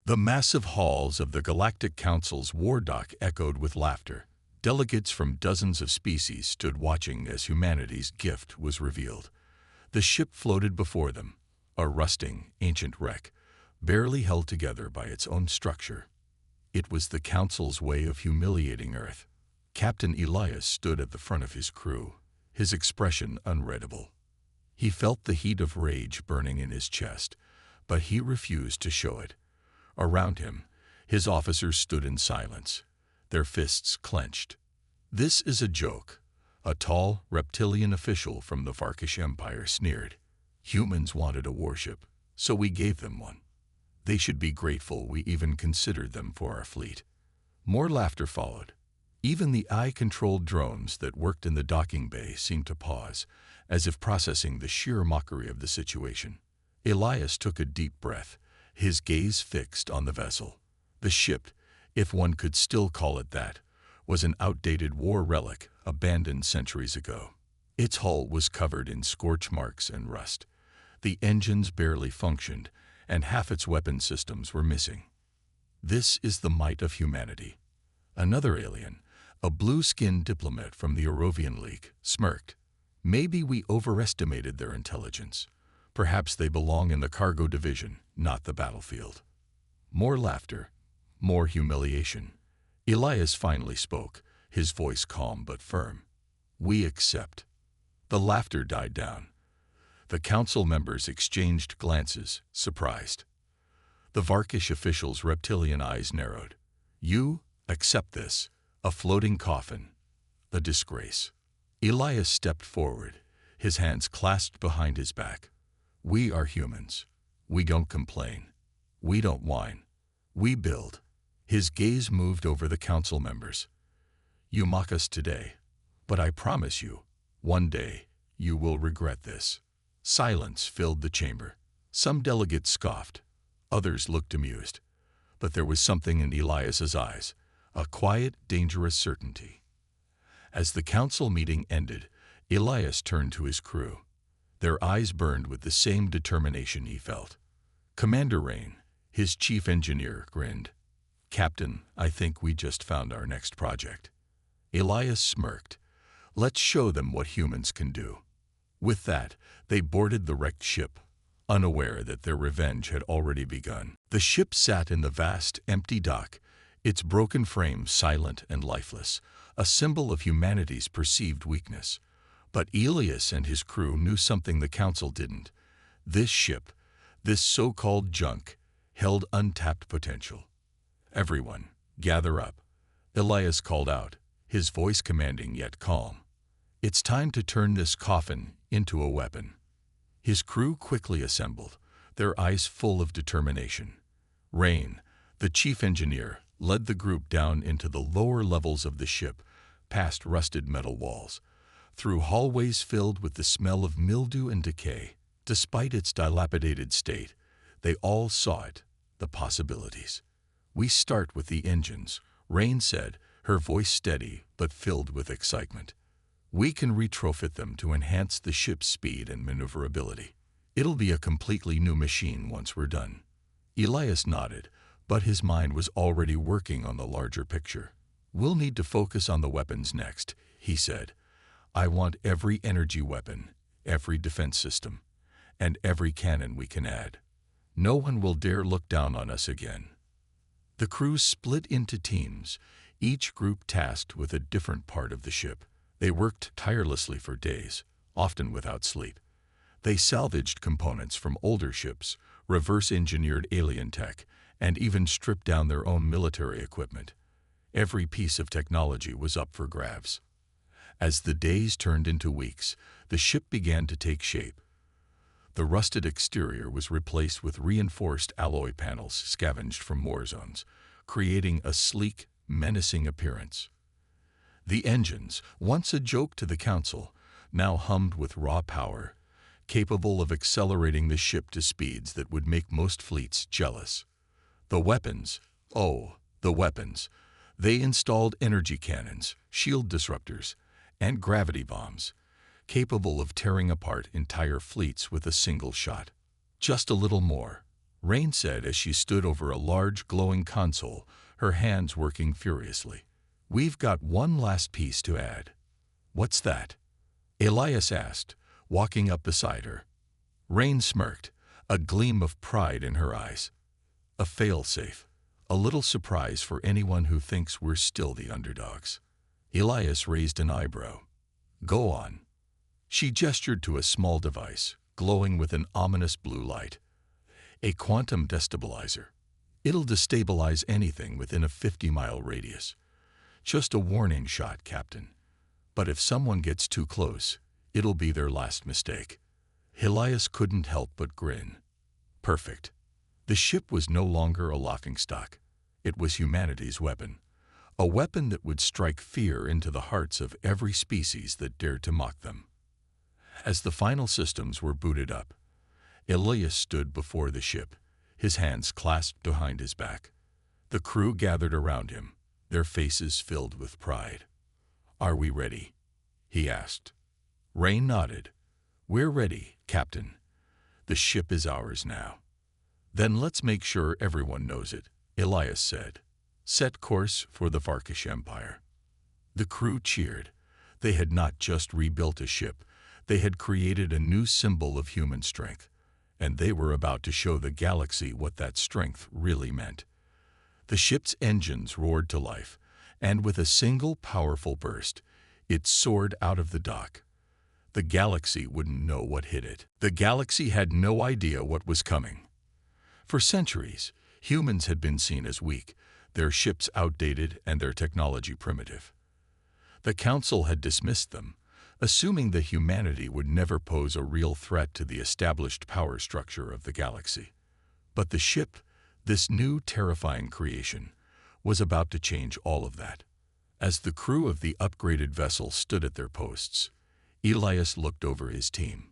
The massive halls of the Galactic Council's war dock echoed with laughter. Delegates from dozens of species stood watching as humanity's gift was revealed. The ship floated before them, a rusting, ancient wreck, barely held together by its own structure. It was the Council's way of humiliating Earth. Captain Elias stood at the front of his crew, his expression unreadable. He felt the heat of rage burning in his chest, but he refused to show it. Around him, his officers stood in silence, their fists clenched. "This is a joke," a tall, reptilian official from the Varkish Empire sneered. "Humans wanted a warship, so we gave them one. They should be grateful we even considered them for our fleet." More laughter followed. Even the eye-controlled drones that worked in the docking bay seemed to pause, as if processing the sheer mockery of the situation. Elias took a deep breath, his gaze fixed on the vessel. The ship, if one could still call it that, was an outdated war relic abandoned centuries ago. Its hull was covered in scorch marks and rust. The engines barely functioned, and half its weapon systems were missing. "This is the might of humanity." Another alien, a blue-skinned diplomat from the Eurovian League, smirked. "Maybe we overestimated their intelligence. Perhaps they belong in the cargo division, not the battlefield." More laughter, more humiliation. Elias finally spoke, his voice calm but firm. "We accept." The laughter died down. The council members exchanged glances, surprised. The Varkish official's reptilian eyes narrowed. "You accept this? A floating coffin? A disgrace." Elias stepped forward, his hands clasped behind his back. "We are humans. We don't complain. We don't whine. We build." His gaze moved over the council members. "You mock us today, but I promise you, one day, you will regret this." Silence filled the chamber. Some delegates scoffed, others looked amused. But there was something in Elias's eyes, a quiet, dangerous certainty. As the council meeting ended, Elias turned to his crew. Their eyes burned with the same determination he felt. Commander Rain, his chief engineer, grinned. "Captain, I think we just found our next project." Elias smirked. "Let's show them what humans can do." With that, they boarded the wrecked ship, unaware that their revenge had already begun. The ship sat in the vast, empty dock, its broken frame silent and lifeless, a symbol of humanity's perceived weakness. But Elias and his crew knew something the council didn't. This ship, this so-called junk, held untapped potential. "Everyone, gather up," Elias called out, his voice commanding yet calm. "It's time to turn this coffin into a weapon." His crew quickly assembled, their eyes full of determination. Rain, the chief engineer, led the group down into the lower levels of the ship, past rusted metal walls, through hallways filled with the smell of mildew and decay. Despite its dilapidated state, they all saw it, the possibilities. "We start with the engines," Rain said, her voice steady but filled with excitement. "We can retrofit them to enhance the ship's speed and maneuverability. It'll be a completely new machine once we're done." Elias nodded, but his mind was already working on the larger picture. "We'll need to focus on the weapons next," he said. "I want every energy weapon, every defense system, and every cannon we can add. No one will dare look down on us again." The crew split into teams, each group tasked with a different part of the ship. They worked tirelessly for days, often without sleep. They salvaged components from older ships, reverse-engineered alien tech, and even stripped down their own military equipment. Every piece of technology was up for grabs. As the days turned into weeks, the ship began to take shape. The rusted exterior was replaced with reinforced alloy panels scavenged from war zones, creating a sleek, menacing appearance. The engines, once a joke to the council, now hummed with raw power, capable of accelerating the ship to speeds that would make most fleets jealous. The weapons, oh, the weapons. They installed energy cannons, shield disruptors, and gravity bombs, capable of tearing apart entire fleets with a single shot. Just a little more. Rain said as she stood over a large glowing console, her hands working furiously. "We've got one last piece to add." "What's that?" Elias asked, walking up beside her. Rain smirked, a gleam of pride in her eyes. "A fail-safe. A little surprise for anyone who thinks we're still the underdogs." Elias raised an eyebrow. "Go on." She gestured to a small device, glowing with an ominous blue light. "A quantum destabilizer. It'll destabilize anything within a 50-mile radius. Just a warning shot, Captain. But if someone gets too close, it'll be their last mistake." Elias couldn't help but grin. Perfect. The ship was no longer a laughingstock. It was humanity's weapon. A weapon that would strike fear into the hearts of every species that dared to mock them. As the final systems were booted up, Elias stood before the ship, his hands clasped behind his back. The crew gathered around him, their faces filled with pride. "Are we ready?" he asked. Rain nodded. "We're ready, Captain. The ship is ours now." "Then let's make sure everyone knows it," Elias said. "Set course for the Varkish Empire." The crew cheered. They had not just rebuilt a ship, they had created a new symbol of human strength, and they were about to show the galaxy what that strength really meant. The ship's engines roared to life, and with a single powerful burst, it soared out of the dock. The galaxy wouldn't know what hit it. The galaxy had no idea what was coming. For centuries, humans had been seen as weak, their ships outdated and their technology primitive. The Council had dismissed them, assuming that humanity would never pose a real threat to the established power structure of the galaxy. But the ship, this new terrifying creation, was about to change all of that. As the crew of the upgraded vessel stood at their posts, Elias looked over his team.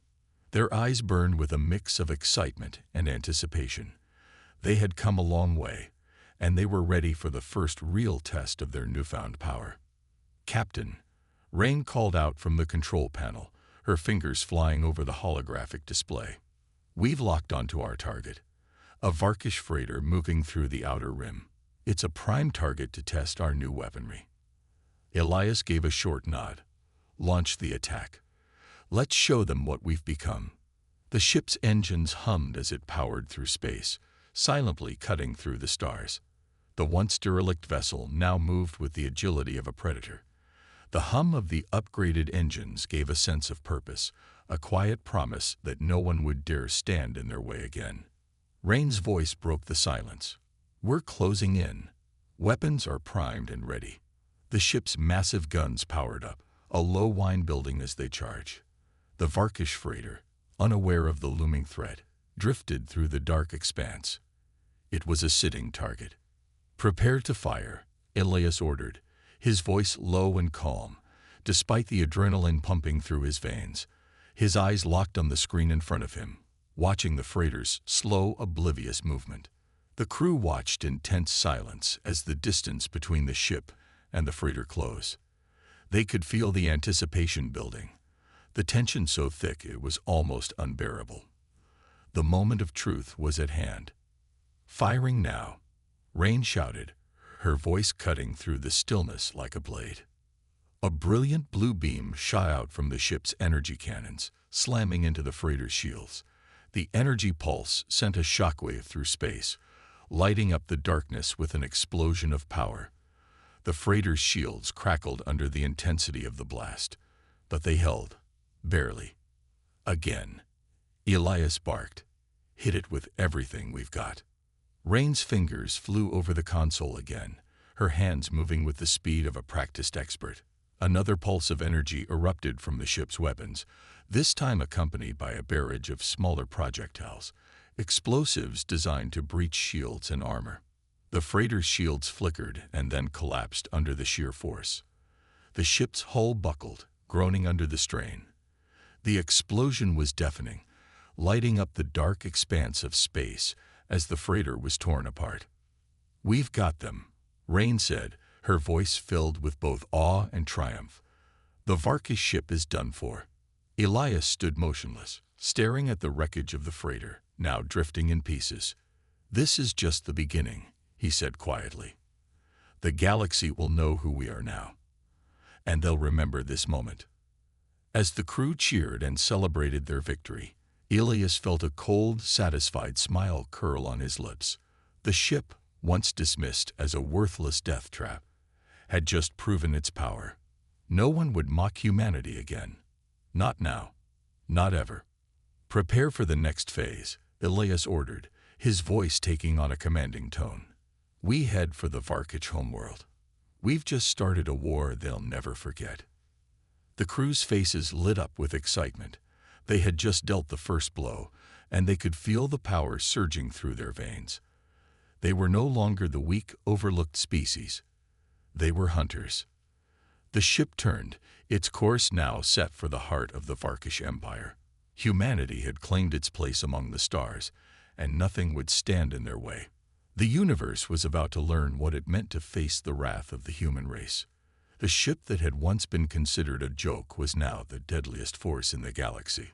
Their eyes burned with a mix of excitement and anticipation. They had come a long way, and they were ready for the first real test of their newfound power. "Captain," Rain called out from the control panel, her fingers flying over the holographic display. "We've locked onto our target, a Varkish freighter moving through the outer rim. It's a prime target to test our new weaponry." Elias gave a short nod. "Launch the attack. Let's show them what we've become." The ship's engines hummed as it powered through space, silently cutting through the stars. The once derelict vessel now moved with the agility of a predator. The hum of the upgraded engines gave a sense of purpose, a quiet promise that no one would dare stand in their way again. Rain's voice broke the silence. "We're closing in. Weapons are primed and ready." The ship's massive guns powered up, a low whine building as they charge. The Varkish freighter, unaware of the looming threat, drifted through the dark expanse. It was a sitting target. "Prepare to fire," Elias ordered, his voice low and calm, despite the adrenaline pumping through his veins. His eyes locked on the screen in front of him, watching the freighter's slow, oblivious movement. The crew watched in tense silence as the distance between the ship and the freighter closed. They could feel the anticipation building, the tension so thick it was almost unbearable. The moment of truth was at hand. "Firing now," Rain shouted, her voice cutting through the stillness like a blade. A brilliant blue beam shot out from the ship's energy cannons, slamming into the freighter's shields. The energy pulse sent a shockwave through space, lighting up the darkness with an explosion of power. The freighter's shields crackled under the intensity of the blast, but they held, barely. Again, Elias barked, "Hit it with everything we've got." Rain's fingers flew over the console again, her hands moving with the speed of a practiced expert. Another pulse of energy erupted from the ship's weapons, this time accompanied by a barrage of smaller projectiles, explosives designed to breach shields and armor. The freighter's shields flickered and then collapsed under the sheer force. The ship's hull buckled, groaning under the strain. The explosion was deafening, lighting up the dark expanse of space as the freighter was torn apart. "We've got them," Rain said, her voice filled with both awe and triumph. "The Varkish ship is done for." Elias stood motionless, staring at the wreckage of the freighter, now drifting in pieces. "This is just the beginning," he said quietly. "The galaxy will know who we are now, and they'll remember this moment." As the crew cheered and celebrated their victory, Elias felt a cold, satisfied smile curl on his lips. The ship, once dismissed as a worthless death trap, had just proven its power. No one would mock humanity again. Not now. Not ever. "Prepare for the next phase," Elias ordered, his voice taking on a commanding tone. "We head for the Varkish homeworld. We've just started a war they'll never forget." The crew's faces lit up with excitement. They had just dealt the first blow, and they could feel the power surging through their veins. They were no longer the weak, overlooked species. They were hunters. The ship turned, its course now set for the heart of the Varkish Empire. Humanity had claimed its place among the stars, and nothing would stand in their way. The universe was about to learn what it meant to face the wrath of the human race. The ship that had once been considered a joke was now the deadliest force in the galaxy.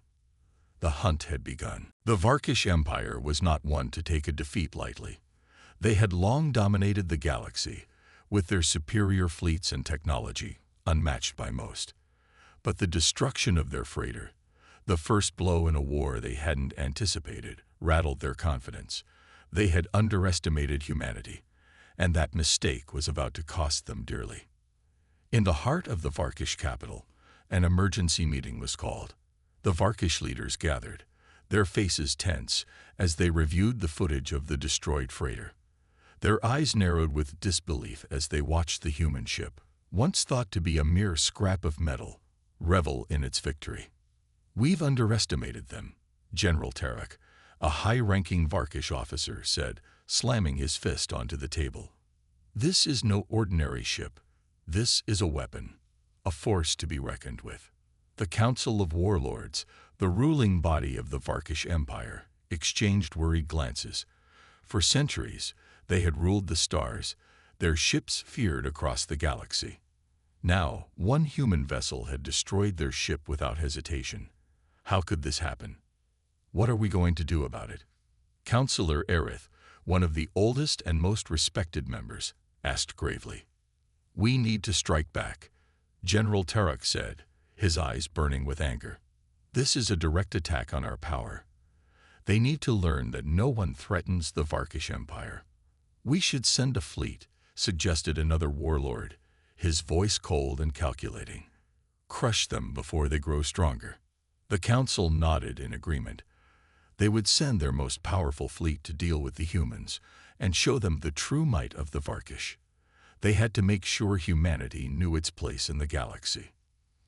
The hunt had begun. The Varkish Empire was not one to take a defeat lightly. They had long dominated the galaxy, with their superior fleets and technology, unmatched by most. But the destruction of their freighter, the first blow in a war they hadn't anticipated, rattled their confidence. They had underestimated humanity, and that mistake was about to cost them dearly. In the heart of the Varkish capital, an emergency meeting was called. The Varkish leaders gathered, their faces tense as they reviewed the footage of the destroyed freighter. Their eyes narrowed with disbelief as they watched the human ship, once thought to be a mere scrap of metal, revel in its victory. "We've underestimated them," General Tarek, a high-ranking Varkish officer, said, slamming his fist onto the table. "This is no ordinary ship. This is a weapon, a force to be reckoned with." The Council of Warlords, the ruling body of the Varkish Empire, exchanged worried glances. For centuries, they had ruled the stars, their ships feared across the galaxy. Now, one human vessel had destroyed their ship without hesitation. How could this happen? "What are we going to do about it?" Councillor Aerith, one of the oldest and most respected members, asked gravely. "We need to strike back," General Tarek said, his eyes burning with anger. "This is a direct attack on our power. They need to learn that no one threatens the Varkish Empire." "We should send a fleet," suggested another warlord, his voice cold and calculating. "Crush them before they grow stronger." The council nodded in agreement. They would send their most powerful fleet to deal with the humans and show them the true might of the Varkish. They had to make sure humanity knew its place in the galaxy.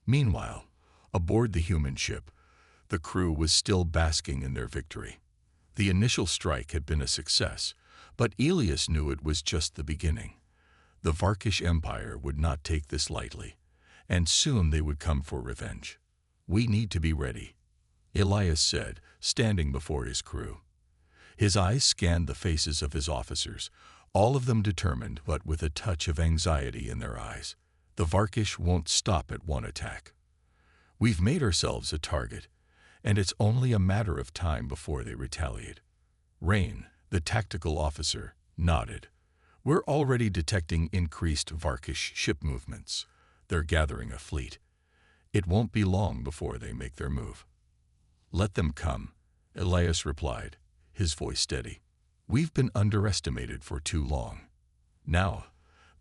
Meanwhile, aboard the human ship, the crew was still basking in their victory. The initial strike had been a success, but Elias knew it was just the beginning. The Varkish Empire would not take this lightly, and soon they would come for revenge. "We need to be ready," Elias said, standing before his crew. His eyes scanned the faces of his officers, all of them determined but with a touch of anxiety in their eyes. The Varkish won't stop at one attack. "We've made ourselves a target, and it's only a matter of time before they retaliate." Rain, the tactical officer, nodded. "We're already detecting increased Varkish ship movements. They're gathering a fleet. It won't be long before they make their move." "Let them come," Elias replied, his voice steady. "We've been underestimated for too long. Now,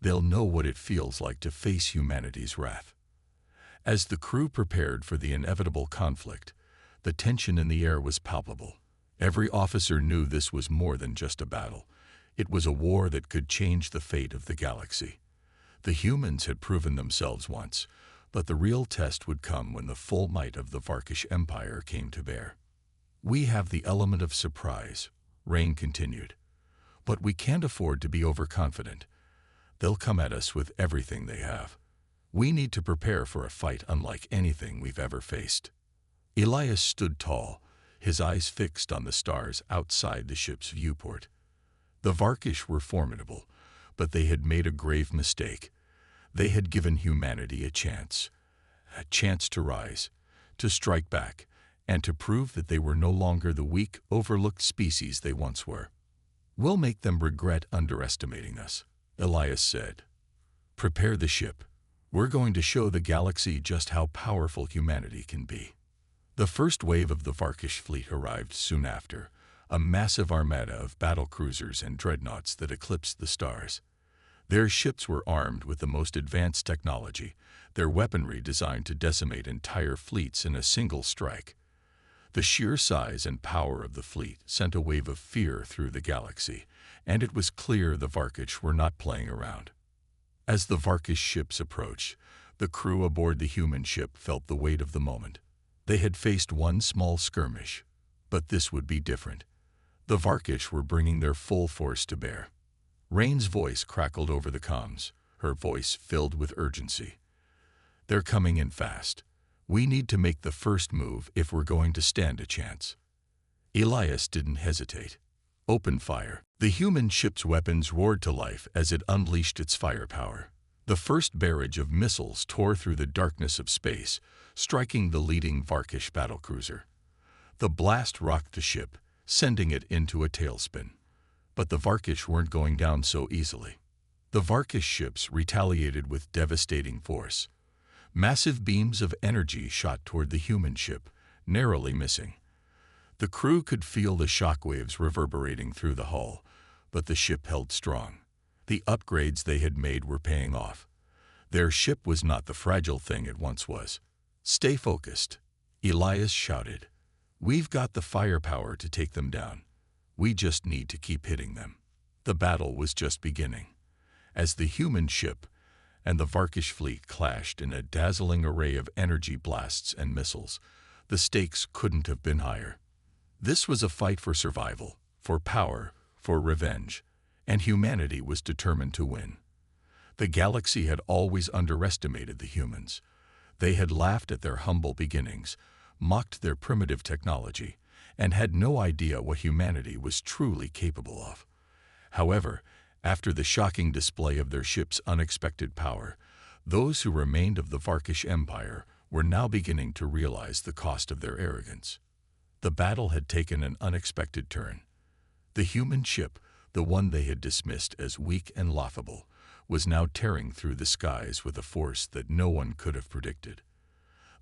they'll know what it feels like to face humanity's wrath." As the crew prepared for the inevitable conflict, the tension in the air was palpable. Every officer knew this was more than just a battle. It was a war that could change the fate of the galaxy. The humans had proven themselves once, but the real test would come when the full might of the Varkish Empire came to bear. "We have the element of surprise," Rain continued, "but we can't afford to be overconfident. They'll come at us with everything they have. We need to prepare for a fight unlike anything we've ever faced." Elias stood tall, his eyes fixed on the stars outside the ship's viewport. The Varkish were formidable, but they had made a grave mistake. They had given humanity a chance to rise, to strike back, and to prove that they were no longer the weak, overlooked species they once were. We'll make them regret underestimating us, Elias said. Prepare the ship. We're going to show the galaxy just how powerful humanity can be. The first wave of the Varkish fleet arrived soon after, a massive armada of battle cruisers and dreadnoughts that eclipsed the stars. Their ships were armed with the most advanced technology, their weaponry designed to decimate entire fleets in a single strike. The sheer size and power of the fleet sent a wave of fear through the galaxy, and it was clear the Varkish were not playing around. As the Varkish ships approached, the crew aboard the human ship felt the weight of the moment. They had faced one small skirmish, but this would be different. The Varkish were bringing their full force to bear. Rain's voice crackled over the comms, her voice filled with urgency. They're coming in fast. We need to make the first move if we're going to stand a chance. Elias didn't hesitate. Open fire. The human ship's weapons roared to life as it unleashed its firepower. The first barrage of missiles tore through the darkness of space, striking the leading Varkish battlecruiser. The blast rocked the ship, sending it into a tailspin. But the Varkish weren't going down so easily. The Varkish ships retaliated with devastating force. Massive beams of energy shot toward the human ship, narrowly missing. The crew could feel the shockwaves reverberating through the hull, but the ship held strong. The upgrades they had made were paying off. Their ship was not the fragile thing it once was. Stay focused, Elias shouted. We've got the firepower to take them down. We just need to keep hitting them. The battle was just beginning. As the human ship and the Varkish fleet clashed in a dazzling array of energy blasts and missiles, the stakes couldn't have been higher. This was a fight for survival, for power, for revenge, and humanity was determined to win. The galaxy had always underestimated the humans. They had laughed at their humble beginnings, mocked their primitive technology, and had no idea what humanity was truly capable of. However, after the shocking display of their ship's unexpected power, those who remained of the Varkish Empire were now beginning to realize the cost of their arrogance. The battle had taken an unexpected turn. The human ship, the one they had dismissed as weak and laughable, was now tearing through the skies with a force that no one could have predicted.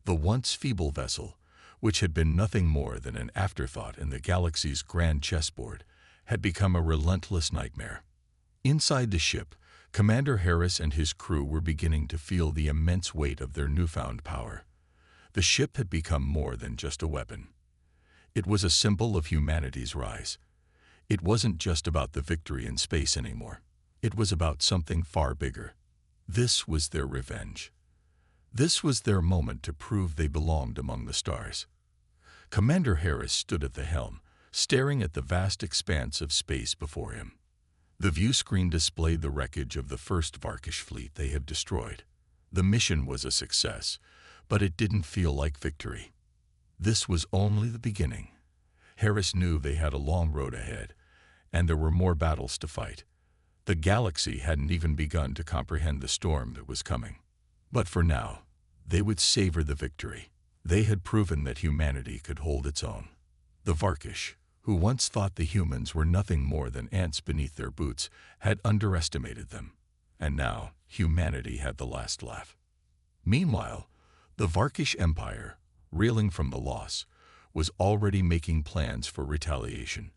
The once feeble vessel, which had been nothing more than an afterthought in the galaxy's grand chessboard, had become a relentless nightmare. Inside the ship, Commander Harris and his crew were beginning to feel the immense weight of their newfound power. The ship had become more than just a weapon. It was a symbol of humanity's rise. It wasn't just about the victory in space anymore. It was about something far bigger. This was their revenge. This was their moment to prove they belonged among the stars. Commander Harris stood at the helm, staring at the vast expanse of space before him. The view screen displayed the wreckage of the first Varkish fleet they had destroyed. The mission was a success, but it didn't feel like victory. This was only the beginning. Harris knew they had a long road ahead, and there were more battles to fight. The galaxy hadn't even begun to comprehend the storm that was coming. But for now, they would savor the victory. They had proven that humanity could hold its own. The Varkish, who once thought the humans were nothing more than ants beneath their boots, had underestimated them. And now, humanity had the last laugh. Meanwhile, the Varkish Empire, reeling from the loss, was already making plans for retaliation.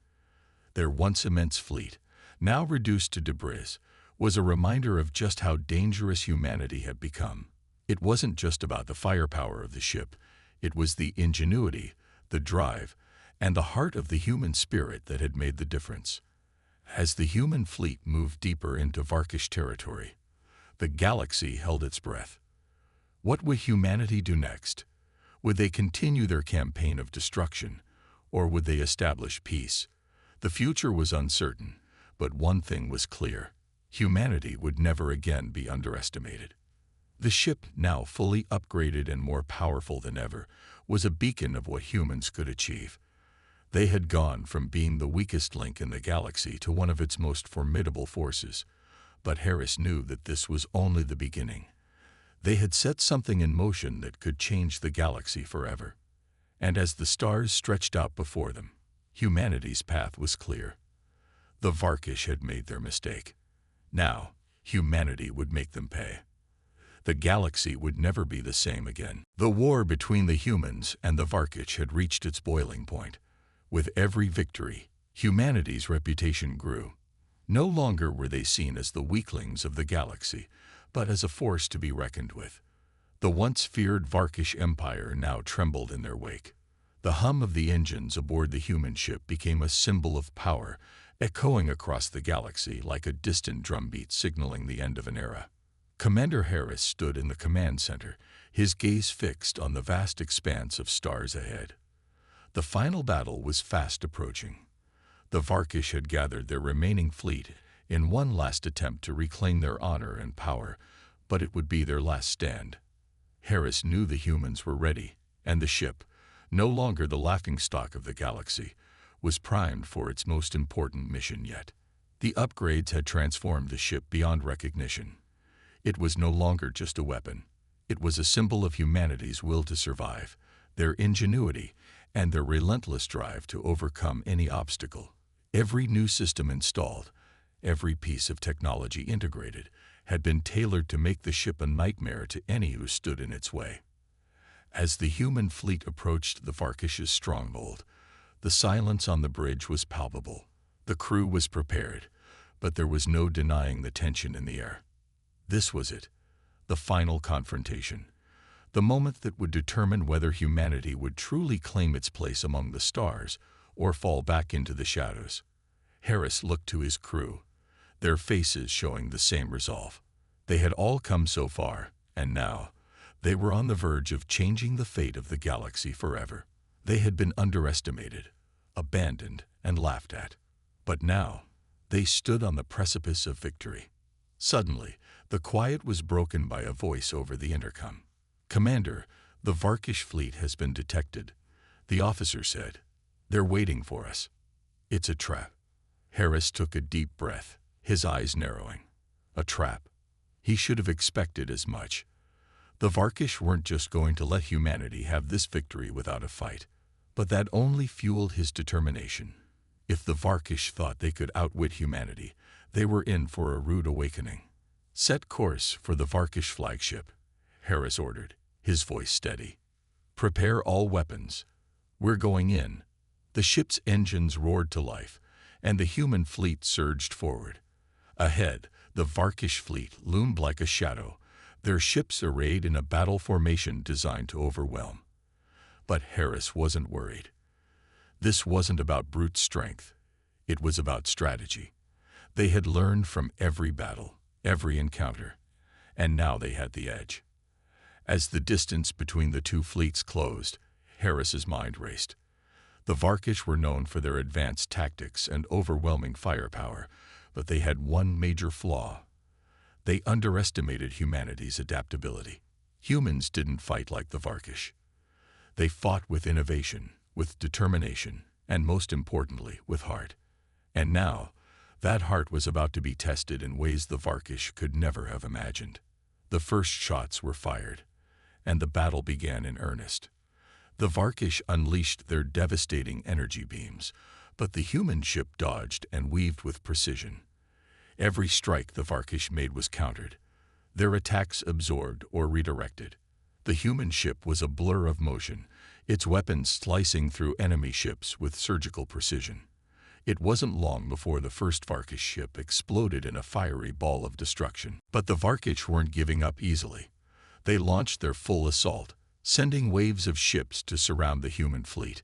Their once immense fleet, now reduced to debris, was a reminder of just how dangerous humanity had become. It wasn't just about the firepower of the ship, it was the ingenuity, the drive, and the heart of the human spirit that had made the difference. As the human fleet moved deeper into Varkish territory, the galaxy held its breath. What would humanity do next? Would they continue their campaign of destruction, or would they establish peace? The future was uncertain, but one thing was clear: humanity would never again be underestimated. The ship, now fully upgraded and more powerful than ever, was a beacon of what humans could achieve. They had gone from being the weakest link in the galaxy to one of its most formidable forces. But Harris knew that this was only the beginning. They had set something in motion that could change the galaxy forever. And as the stars stretched out before them, humanity's path was clear. The Varkish had made their mistake. Now, humanity would make them pay. The galaxy would never be the same again. The war between the humans and the Varkish had reached its boiling point. With every victory, humanity's reputation grew. No longer were they seen as the weaklings of the galaxy, but as a force to be reckoned with. The once feared Varkish Empire now trembled in their wake. The hum of the engines aboard the human ship became a symbol of power, echoing across the galaxy like a distant drumbeat signaling the end of an era. Commander Harris stood in the command center, his gaze fixed on the vast expanse of stars ahead. The final battle was fast approaching. The Varkish had gathered their remaining fleet in one last attempt to reclaim their honor and power, but it would be their last stand. Harris knew the humans were ready, and the ship, no longer the laughingstock of the galaxy, was primed for its most important mission yet. The upgrades had transformed the ship beyond recognition. It was no longer just a weapon. It was a symbol of humanity's will to survive, their ingenuity, and their relentless drive to overcome any obstacle. Every new system installed, every piece of technology integrated, had been tailored to make the ship a nightmare to any who stood in its way. As the human fleet approached the Varkish's stronghold, the silence on the bridge was palpable. The crew was prepared, but there was no denying the tension in the air. This was it, the final confrontation, the moment that would determine whether humanity would truly claim its place among the stars or fall back into the shadows. Harris looked to his crew, their faces showing the same resolve. They had all come so far, and now they were on the verge of changing the fate of the galaxy forever. They had been underestimated, abandoned, and laughed at. But now, they stood on the precipice of victory. Suddenly, the quiet was broken by a voice over the intercom. "Commander, the Varkish fleet has been detected," the officer said. "They're waiting for us." "It's a trap." Harris took a deep breath, his eyes narrowing. A trap. He should have expected as much. The Varkish weren't just going to let humanity have this victory without a fight, but that only fueled his determination. If the Varkish thought they could outwit humanity, they were in for a rude awakening. "Set course for the Varkish flagship," Harris ordered, his voice steady. "Prepare all weapons. We're going in." The ship's engines roared to life, and the human fleet surged forward. Ahead, the Varkish fleet loomed like a shadow, their ships arrayed in a battle formation designed to overwhelm. But Harris wasn't worried. This wasn't about brute strength. It was about strategy. They had learned from every battle, every encounter, and now they had the edge. As the distance between the two fleets closed, Harris's mind raced. The Varkish were known for their advanced tactics and overwhelming firepower, but they had one major flaw. They underestimated humanity's adaptability. Humans didn't fight like the Varkish. They fought with innovation, with determination, and most importantly, with heart. And now, that heart was about to be tested in ways the Varkish could never have imagined. The first shots were fired, and the battle began in earnest. The Varkish unleashed their devastating energy beams, but the human ship dodged and weaved with precision. Every strike the Varkish made was countered, their attacks absorbed or redirected. The human ship was a blur of motion, its weapons slicing through enemy ships with surgical precision. It wasn't long before the first Varkish ship exploded in a fiery ball of destruction. But the Varkish weren't giving up easily. They launched their full assault, sending waves of ships to surround the human fleet.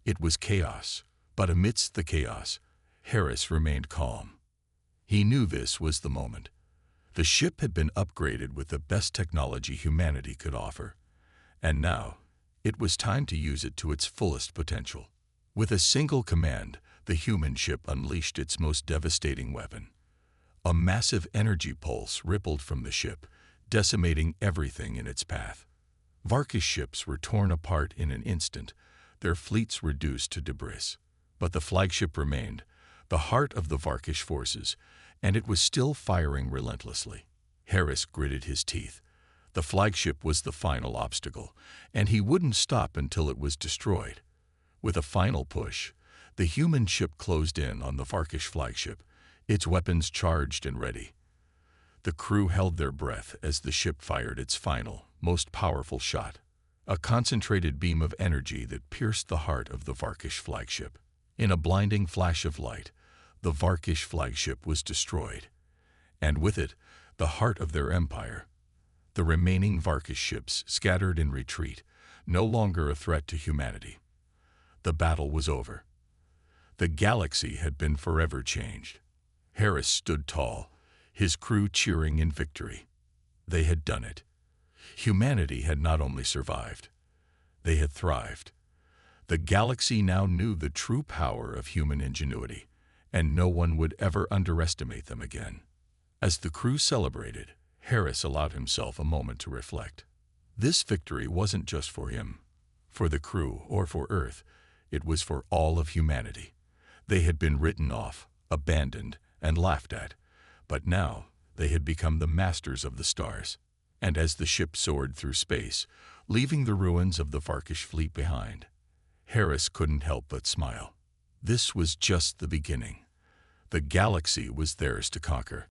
It was chaos, but amidst the chaos, Harris remained calm. He knew this was the moment. The ship had been upgraded with the best technology humanity could offer, and now it was time to use it to its fullest potential. With a single command, the human ship unleashed its most devastating weapon. A massive energy pulse rippled from the ship, decimating everything in its path. Varkish ships were torn apart in an instant, their fleets reduced to debris. But the flagship remained, the heart of the Varkish forces, and it was still firing relentlessly. Harris gritted his teeth. The flagship was the final obstacle, and he wouldn't stop until it was destroyed. With a final push, The human ship closed in on the Varkish flagship, its weapons charged and ready. The crew held their breath as the ship fired its final, most powerful shot, a concentrated beam of energy that pierced the heart of the Varkish flagship. In a blinding flash of light, the Varkish flagship was destroyed, and with it, the heart of their empire. The remaining Varkish ships scattered in retreat, no longer a threat to humanity. The battle was over. The galaxy had been forever changed. Harris stood tall, his crew cheering in victory. They had done it. Humanity had not only survived, they had thrived. The galaxy now knew the true power of human ingenuity, and no one would ever underestimate them again. As the crew celebrated, Harris allowed himself a moment to reflect. This victory wasn't just for him, for the crew, or for Earth. It was for all of humanity. They had been written off, abandoned, and laughed at, but now they had become the masters of the stars. And as the ship soared through space, leaving the ruins of the Varkish fleet behind, Harris couldn't help but smile. This was just the beginning. The galaxy was theirs to conquer,